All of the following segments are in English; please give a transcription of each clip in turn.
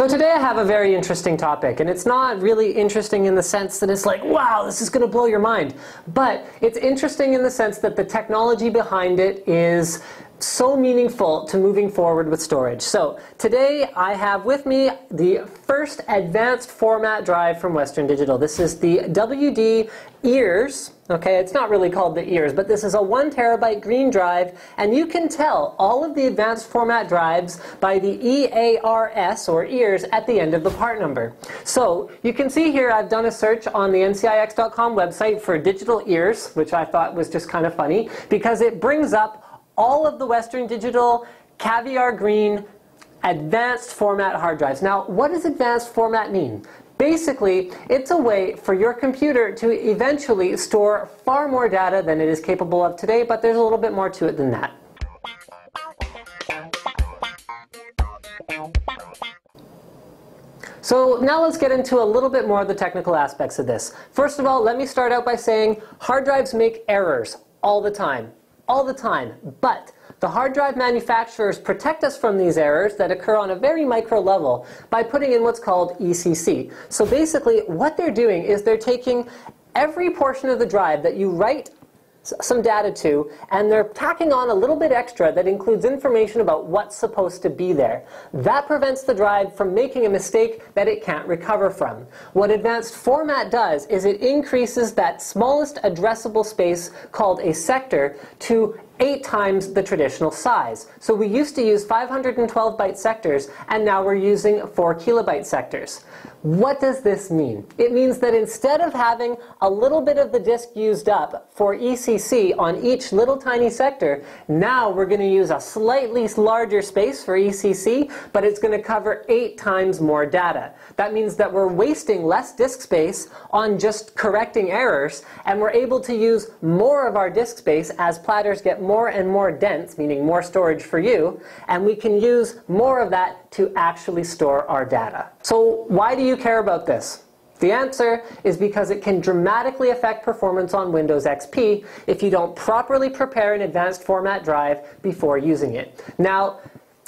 So today I have a very interesting topic, and it's not really interesting in the sense that it's like, wow, this is going to blow your mind. But it's interesting in the sense that the technology behind it is so meaningful to moving forward with storage. So today I have with me the first advanced format drive from Western Digital. This is the WD Ears. Okay, it's not really called the Ears, but this is a 1 terabyte green drive, and you can tell all of the advanced format drives by the EARS, or Ears, at the end of the part number. So you can see here I've done a search on the NCIX.com website for digital Ears, which I thought was just kind of funny, because it brings up all of the Western Digital Caviar Green advanced format hard drives. Now, what does advanced format mean? Basically, it's a way for your computer to eventually store far more data than it is capable of today, but there's a little bit more to it than that. So now let's get into a little bit more of the technical aspects of this. First of all, let me start out by saying hard drives make errors all the time. All the time. But the hard drive manufacturers protect us from these errors that occur on a very micro level by putting in what's called ECC. So basically what they're doing is they're taking every portion of the drive that you write some data to, and they're tacking on a little bit extra that includes information about what's supposed to be there. That prevents the drive from making a mistake that it can't recover from. What advanced format does is it increases that smallest addressable space called a sector to 8 times the traditional size. So we used to use 512 byte sectors, and now we're using 4 kilobyte sectors. What does this mean? It means that instead of having a little bit of the disk used up for ECC on each little tiny sector, now we're going to use a slightly larger space for ECC, but it's going to cover 8 times more data. That means that we're wasting less disk space on just correcting errors, and we're able to use more of our disk space as platters get more and more dense, meaning more storage for you, and we can use more of that to actually store our data. So why do you care about this? The answer is because it can dramatically affect performance on Windows XP if you don't properly prepare an advanced format drive before using it. Now,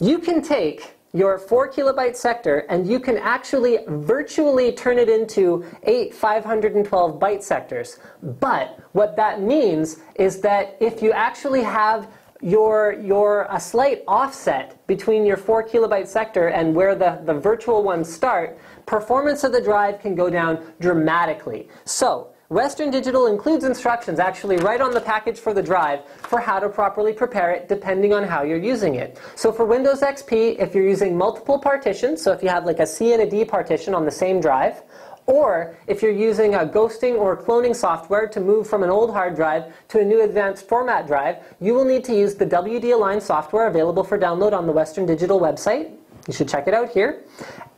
you can take your 4 kilobyte sector and you can actually virtually turn it into 8 512 byte sectors. But what that means is that if you actually have a slight offset between your 4 kilobyte sector and where the virtual ones start, performance of the drive can go down dramatically. So Western Digital includes instructions actually right on the package for the drive for how to properly prepare it depending on how you're using it. So for Windows XP, if you're using multiple partitions, so if you have like a C and a D partition on the same drive, or if you're using a ghosting or cloning software to move from an old hard drive to a new advanced format drive, you will need to use the WD Align software available for download on the Western Digital website. You should check it out here.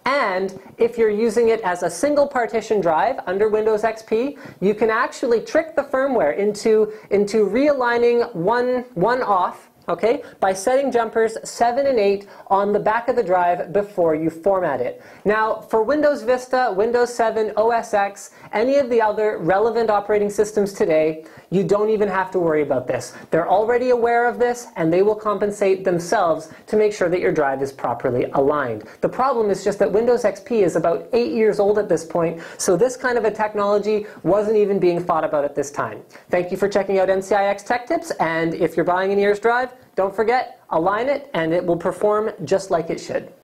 And if you're using it as a single partition drive under Windows XP, you can actually trick the firmware into realigning one off, okay, by setting jumpers 7 and 8 on the back of the drive before you format it. Now, for Windows Vista, Windows 7, OS X, any of the other relevant operating systems today, you don't even have to worry about this. They're already aware of this, and they will compensate themselves to make sure that your drive is properly aligned. The problem is just that Windows XP is about 8 years old at this point, so this kind of a technology wasn't even being thought about at this time. Thank you for checking out NCIX Tech Tips, and if you're buying an Ears drive, don't forget, align it, and it will perform just like it should.